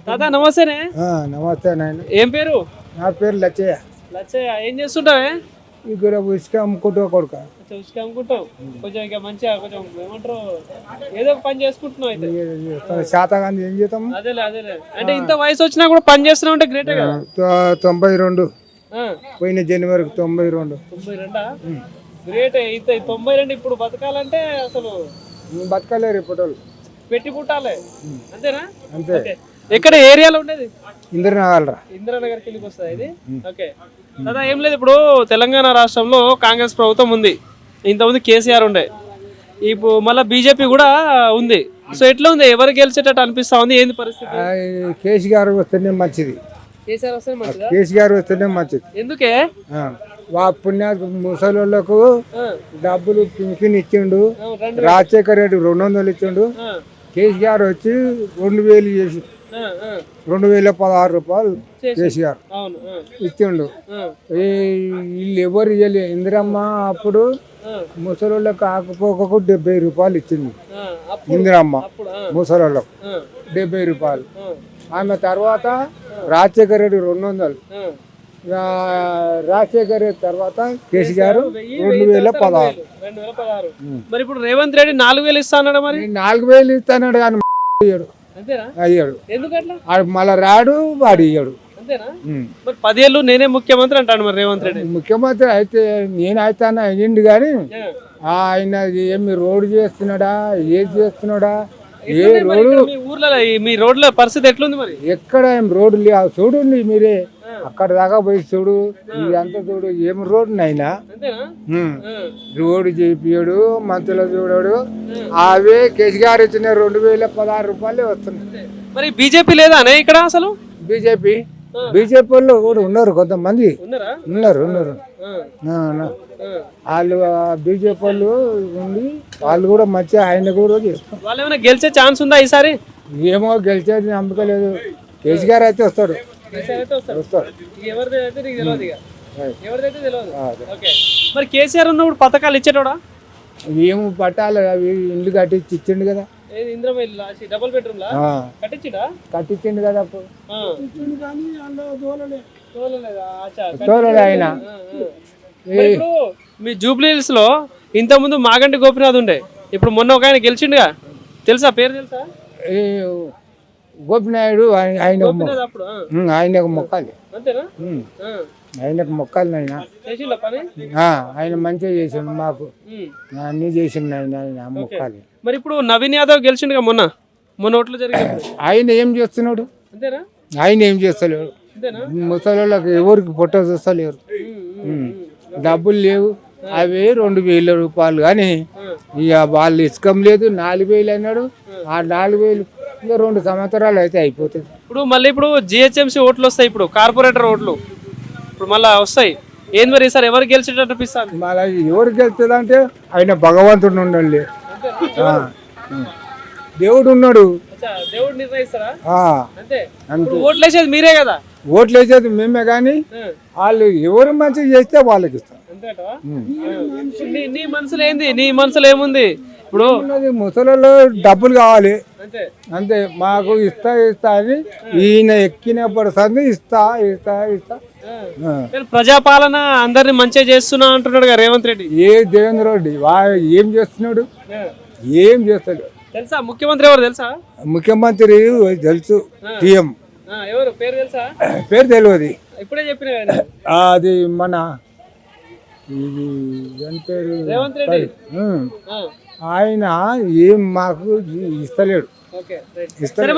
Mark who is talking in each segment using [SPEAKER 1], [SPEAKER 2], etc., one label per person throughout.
[SPEAKER 1] తాత నమస్తేనే.
[SPEAKER 2] నమస్తే నాయన.
[SPEAKER 1] ఏం పేరు?
[SPEAKER 2] నా పేరు లచ్చయ్య.
[SPEAKER 1] లచ్చయ్య, ఏం చేస్తుంటావే?
[SPEAKER 2] ఇక్కడ ఇసుక అమ్ముకుంటూ కొడుక.
[SPEAKER 1] ఇసుక అమ్ముకుంటావు. కొంచెం ఇంకా మంచిగా కొంచెం ఏమంటారు, ఏదో ఒక పని చేసుకుంటున్నావు అయితే.
[SPEAKER 2] శాతగాంధీ ఏం చేద్దాం.
[SPEAKER 1] అదేలే అదేలే, అంటే ఇంత వయసు వచ్చినా కూడా పని చేస్తున్నావు అంటే గ్రేటే కదా.
[SPEAKER 2] 92 పోయిన జనవరికి 92.
[SPEAKER 1] 92 గ్రేట్. ఇంత 92 ఇప్పుడు బతకాలంటే అసలు
[SPEAKER 2] బతకలేరు ఇప్పుడు.
[SPEAKER 1] పెట్టి పుట్టాలి అంతేనా?
[SPEAKER 2] అంతే.
[SPEAKER 1] ఎక్కడ ఏరియాలో ఉండేది?
[SPEAKER 2] ఇంద్రనగర్.
[SPEAKER 1] ఇంద్రనగర్ కిందకి వస్తుంది ఇది. ఓకే దాదా, ఏం లేదు, ఇప్పుడు తెలంగాణ రాష్ట్రంలో కాంగ్రెస్ ప్రభుత్వం ఉంది, ఇంతకుముందు కేసీఆర్ ఉండే, ఇప్పుడు మళ్ళీ బీజేపీ కూడా ఉంది. సో ఎట్లా ఉంది, ఎవరు గెలిచేటట్టు అనిపిస్తా ఉంది? ఏంది పరిస్థితి?
[SPEAKER 2] కేసీఆర్ వస్తేనే మంచిది.
[SPEAKER 1] కేసీఆర్ వస్తే మంచిదా?
[SPEAKER 2] కేసీఆర్ వస్తేనే మంచిది.
[SPEAKER 1] ఎందుకే?
[SPEAKER 2] పుణ్య ముసలోళ్ళకు డబ్బులు పింఛన్ ఇచ్చిండు. రాజశేఖర్ రెడ్డి 200 ఇచ్చిండు. కేసీఆర్ వచ్చి 2000 చేసి 2016 రూపాయలు కేసీఆర్ ఇచ్చిండు. వీళ్ళు ఎవరు ఇవ్వలేదు. ఇందిరమ్మ అప్పుడు ముసలోళ్ళకు ఆకపోకకు 70 రూపాయలు ఇచ్చింది ఇందిరమ్మ. ముసలోళ్ళకు 70 రూపాయలు. ఆమె తర్వాత రాజశేఖర రెడ్డి 200. రాజశేఖర్ రెడ్డి తర్వాత కేసీఆర్ 2016.
[SPEAKER 1] మరి ఇప్పుడు రేవంత్ రెడ్డి 4000 ఇస్తాడు. మరి
[SPEAKER 2] 4000 ఇస్తాడు కానీ అయ్యాడు. మళ్ళా రాడు, వాడు ఇయ్యాడు.
[SPEAKER 1] 10 ఏళ్ళు నేనే ముఖ్యమంత్రి అంటాడు. మరి రేవంత్ రెడ్డి
[SPEAKER 2] ముఖ్యమంత్రి అయితే నేను అవుతాను అయ్యిండు కానీ ఆయన ఏమి రోడ్డు చేస్తున్నాడా, ఏది చేస్తున్నాడా? ఏ రోడ్డు?
[SPEAKER 1] ఊర్లో మీ రోడ్ల పరిస్థితి ఎట్లుంది? మరి
[SPEAKER 2] ఎక్కడ ఏం రోడ్డు లేవు. చూడండి మీరే, అక్కడ దాకా పోయి చూడు, ఇదంతా చూడు, ఏం రోడ్డు అయినా రోడ్డు చేపియాడు, మంత్రులు చూడాడు. అవే కేసీఆర్ ఇచ్చిన 2016 రూపాయలే వస్తున్నాయి.
[SPEAKER 1] మరి బీజేపీ లేదా ఇక్కడ అసలు?
[SPEAKER 2] బీజేపీ వాళ్ళు కూడా ఉన్నారు, కొంతమంది ఉన్నారు. వాళ్ళు బీజేపీ వాళ్ళు ఉండి వాళ్ళు కూడా మంచిగా ఆయన కూడా చేస్తారు.
[SPEAKER 1] వాళ్ళు ఏమైనా గెలిచే ఛాన్స్ ఉందా ఈసారి?
[SPEAKER 2] ఏమో గెలిచేది నమ్మకం లేదు. కేసీఆర్ అయితే వస్తాడు.
[SPEAKER 1] మరి కేసీఆర్ ఉన్నప్పుడు పథకాలు ఇచ్చేటోడా?
[SPEAKER 2] ఏమో పట్టాలి, అవి ఇల్లు కట్టించి ఇచ్చిండు కదా.
[SPEAKER 1] డబుల్ బెడ్రూమ్ కట్టించిండు
[SPEAKER 2] కదా అప్పుడు. తోలలే ఆయన.
[SPEAKER 1] మీ జూబ్లీ హిల్స్ లో ఇంత ముందు మాగంటి గోపినాథ్ ఉండే, ఇప్పుడు మొన్న ఒక ఆయన గెలిచిండుగా, తెలుసా? పేరు తెలుసా?
[SPEAKER 2] గోపినాయుడు. ఆయనకు మొక్కాలి, ఆయనకు మొక్కాలి. ఆయన మంచిగా చేసిండు, మాకు అన్ని చేసిండు ఆయన మొక్కాలి.
[SPEAKER 1] మరి ఇప్పుడు నవీన్ యాదవ్ గెలిచిండుగా మొన్న ఓట్లు జరిగింది.
[SPEAKER 2] ఆయన ఏం చేస్తున్నాడు? ఆయన ఏం చేస్తలేడు. ముసలిళ్ళకి ఎవరికి పొట్ట చూస్తలేరు. డబ్బులు లేవు. అవి 2000 రూపాయలు కానీ ఇక వాళ్ళు ఇసుకం లేదు. 4000 అన్నాడు. ఆ 4000 ఇంకా 2 సంవత్సరాలు అయితే అయిపోతుంది.
[SPEAKER 1] ఇప్పుడు జిహెచ్ఎంసీ ఓట్లు వస్తాయి, ఇప్పుడు కార్పొరేటర్ ఓట్లు ఇప్పుడు మళ్ళీ వస్తాయి. ఏంది మరి సార్, ఎవరు గెలిచేటట్టు అనిపిస్తుంది?
[SPEAKER 2] మళ్ళీ ఎవరు గెలుస్తుంది అంటే ఆయన భగవంతుడు ఉండాలి, దేవుడు ఉన్నాడు.
[SPEAKER 1] దేవుడు నిర్ణయిస్తారా?
[SPEAKER 2] అంతే.
[SPEAKER 1] ఓట్లు వేసేది మీరే కదా?
[SPEAKER 2] ఓట్లు వేసేది మేమే కానీ వాళ్ళు ఎవరు మంచిగా చేస్తే వాళ్ళకి ఇస్తాం.
[SPEAKER 1] నీ మనసులో ఏంది? నీ మనసులో ఏముంది? ఇప్పుడు
[SPEAKER 2] ముసలిలో డబ్బులు కావాలి అంతే. మాకు ఇస్తా అని ఈయన ఎక్కినప్పుడు సంది ఇస్తా.
[SPEAKER 1] ప్రజాపాలన అందరిని మంచిగా చేస్తున్నా అంటున్నాడు కదా రేవంత్ రెడ్డి.
[SPEAKER 2] ఏ దేవేంద్ర రెడ్డి ఏం చేస్తున్నాడు? ఏం చేస్తాడు?
[SPEAKER 1] తెలుసా ముఖ్యమంత్రి ఎవరు తెలుసా?
[SPEAKER 2] ముఖ్యమంత్రి తెలుసు, టీఎం.
[SPEAKER 1] ఎవరు పేరు తెలుసా?
[SPEAKER 2] పేరు తెలియదు.
[SPEAKER 1] ఇప్పుడే చెప్పిన
[SPEAKER 2] అది మన
[SPEAKER 1] రేవంత్ రెడ్డి.
[SPEAKER 2] ఆయన ఏం మాకు ఇస్తలేడు.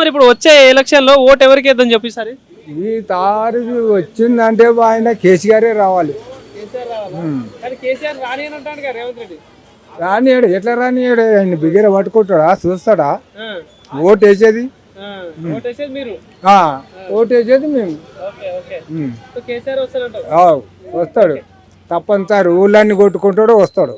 [SPEAKER 1] మరి ఇప్పుడు వచ్చే ఎలక్షన్ లో ఓటు ఎవరికి వేద్దాం చెప్పి సార్?
[SPEAKER 2] ఈ తారీఖు వచ్చిందంటే ఆయన కేసీఆర్ రావాలి. రానియాడు. ఎట్లా రానియాడు? ఆయన బిగ్గర పట్టుకుంటాడా? చూస్తాడా? ఓటు వేసేది మేము. వస్తాడు తప్పనిసరి. ఊళ్ళన్నీ కొట్టుకుంటాడు, వస్తాడు.